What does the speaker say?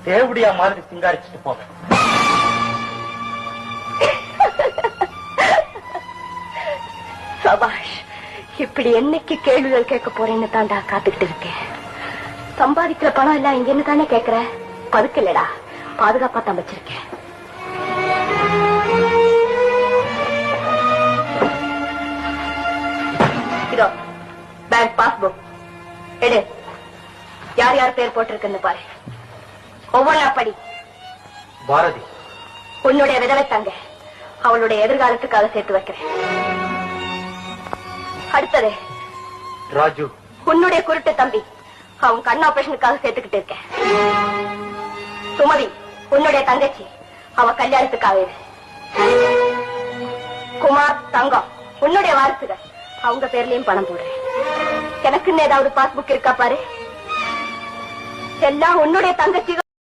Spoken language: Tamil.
தேவடியா மாதிரி சிங்காரிச்சுட்டு போவேன். சபாஷ், இப்படி என்னைக்கு கேள்விகள் கேட்க போறேன்னு தாண்டா காத்துக்கிட்டு இருக்கேன். சம்பாதிக்கிற பணம் எல்லாம் இங்க என்ன தானே கேக்குற? பதுக்கு இல்லடா, பாதுகாப்பா தான் வச்சிருக்கேன். இதோ பேங்க் பாஸ்புக் எடு. யார் யார் பேர் போட்டிருக்குன்னு பாரு. ஒவ்வொன்னா படி. பாரதி உன்னுடைய விதவை தங்க, அவளுடைய எதிர்காலத்துக்காக சேர்த்து வைக்கிறேன். அடுத்தது ராஜு, உன்னுடைய குருட்டு தம்பி, அவன் கண் ஆபரேஷனுக்காக சேர்த்துக்கிட்டு இருக்கேன். சுமதி, உன்னுடைய தங்கச்சி, அவ கல்யாணத்துக்காக இது. குமார், தங்கம், உன்னுடைய வாரிசுகள், அவங்க பேர்லயும் பணம் போடுறேன். எனக்குன்னு ஏதாவது பாஸ்புக் இருக்கா பாரு. எல்லாம் உன்னுடைய தங்கச்சி